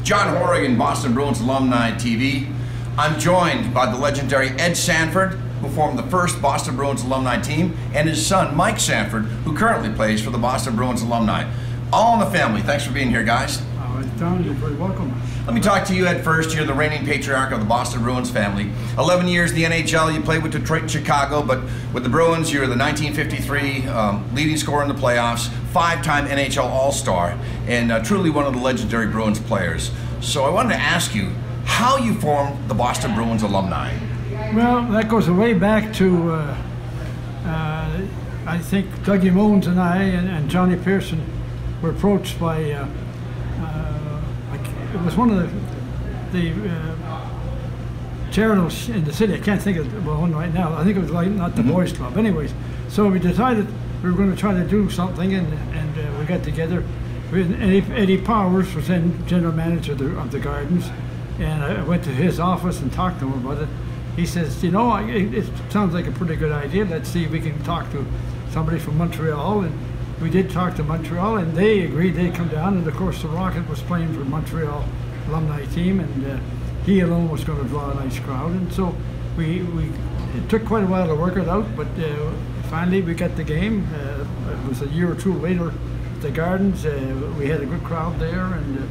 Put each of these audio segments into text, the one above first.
John Horrigan, Boston Bruins Alumni TV. I'm joined by the legendary Ed Sandford, who formed the first Boston Bruins alumni team, and his son, Mike Sandford, who currently plays for the Boston Bruins Alumni. All in the family. Thanks for being here, guys. Don, you're very welcome. Let me talk to you, Ed, first. You're the reigning patriarch of the Boston Bruins family. 11 years in the NHL. You played with Detroit and Chicago, but with the Bruins, you're the 1953 leading scorer in the playoffs, 5-time NHL All-Star, and truly one of the legendary Bruins players. So I wanted to ask you how you formed the Boston Bruins Alumni. Well, that goes way back to, I think Dougie Moons and I and Johnny Pearson were approached by it was one of the charities in the city. I can't think of one right now. I think it was like not the Boys Club. Anyways, so we decided we were going to try to do something, and we got together. Eddie Powers was then general manager of the Gardens, and I went to his office and talked to him about it. He says, you know, it sounds like a pretty good idea. Let's see if we can talk to somebody from Montreal. And we did talk to Montreal, and they agreed they'd come down. And of course, the Rocket was playing for Montreal alumni team, and he alone was going to draw a nice crowd. And so it took quite a while to work it out, but finally we got the game. It was a year or two later at the Gardens. We had a good crowd there, and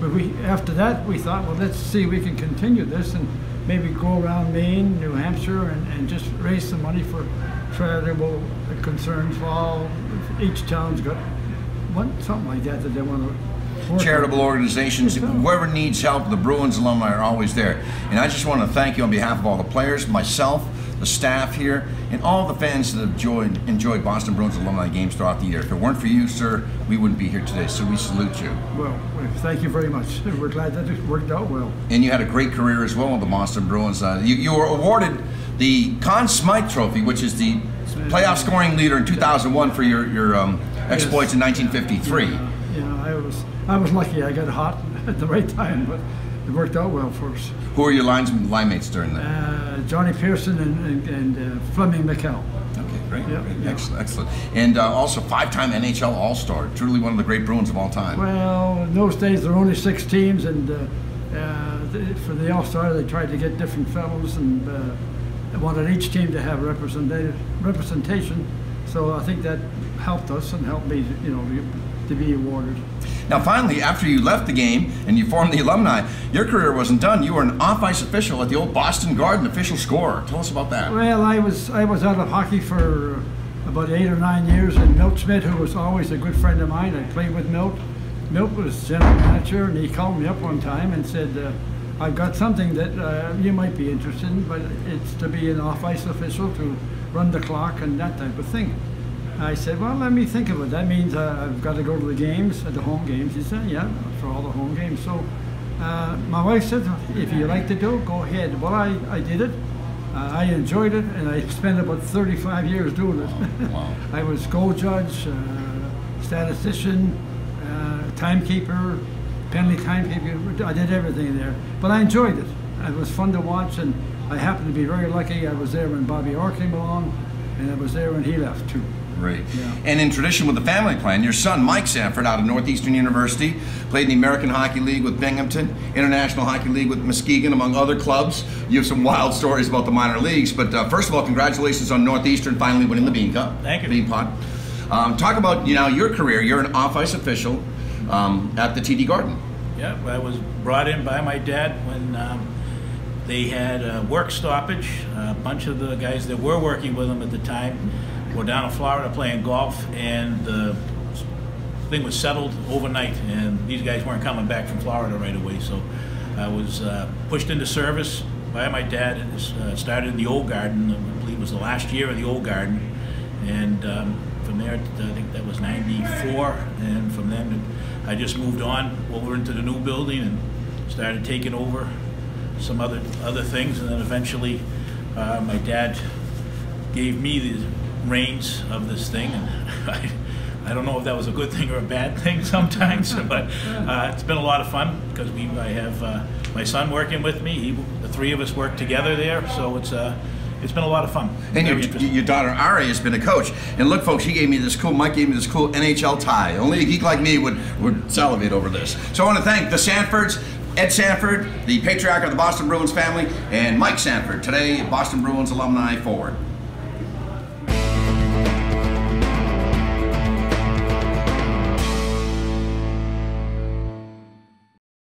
but after that we thought, well, let's see if we can continue this and maybe go around Maine, New Hampshire, and just raise some money for charitable concerns for all. Each town's got something like that they want to work charitable on. Organizations, whoever needs help, the Bruins alumni are always there. And I just want to thank you on behalf of all the players, myself, the staff here, and all the fans that have enjoyed Boston Bruins alumni games throughout the year. If it weren't for you, sir, we wouldn't be here today, so we salute you. Well, thank you very much. We're glad that it worked out well. And you had a great career as well with the Boston Bruins. You were awarded the Conn Smythe Trophy, which is the playoff scoring leader in 2001 for your exploits in 1953. Yeah, I was lucky. I got hot at the right time, but it worked out well for us. Who are your line mates during that? Johnny Pearson and Fleming McHale. Okay, great. Yeah, great. Yeah. Excellent. And also 5-time NHL All-Star. Truly one of the great Bruins of all time. Well, in those days there were only 6 teams, and for the All-Star they tried to get different fellows, and they wanted each team to have representation. So I think that helped us and helped me, to be awarded. Now, finally, after you left the game and you formed the alumni, your career wasn't done. You were an off-ice official at the old Boston Garden, official scorer. Tell us about that. Well, I was out of hockey for about 8 or 9 years, and Milt Schmidt, who was always a good friend of mine, I played with Milt. Milt was general manager, and he called me up one time and said, I've got something that you might be interested in, but it's to be an off-ice official, to run the clock and that type of thing. I said, well, let me think of it. That means I've got to go to the games, the home games. He said, yeah, for all the home games. So my wife said, if you like to do it, go ahead. Well, I did it. I enjoyed it, and I spent about 35 years doing it. Wow. I was goal judge, statistician, timekeeper, penalty timekeeper. I did everything there. But I enjoyed it. It was fun to watch, and I happened to be very lucky. I was there when Bobby Orr came along, and I was there when he left, too. Great. Yeah. And in tradition with the family plan, your son, Mike Sandford, out of Northeastern University, played in the American Hockey League with Binghamton, International Hockey League with Muskegon, among other clubs. You have some wild stories about the minor leagues, but first of all, congratulations on Northeastern finally winning the Bean Cup. Thank you. Bean Pot. Talk about your career. You're an off-ice official at the TD Garden. Yeah, I was brought in by my dad when they had a work stoppage. A bunch of the guys that were working with him at the time were down in Florida playing golf, and the thing was settled overnight, and these guys weren't coming back from Florida right away. So I was pushed into service by my dad, and started in the old garden. I believe it was the last year of the old garden, and from there, I think that was '94, and from then I just moved on over into the new building and started taking over some other things, and then eventually my dad gave me the reins of this thing, and I don't know if that was a good thing or a bad thing sometimes, but it's been a lot of fun because I have my son working with me. The 3 of us work together there, so it's been a lot of fun. And Very interesting. your daughter Ari has been a coach. And look, folks, Mike gave me this cool NHL tie. Only a geek like me would salivate over this. So I want to thank the Sandfords, Ed Sandford, the patriarch of the Boston Bruins family, and Mike Sandford, today Boston Bruins alumni forward.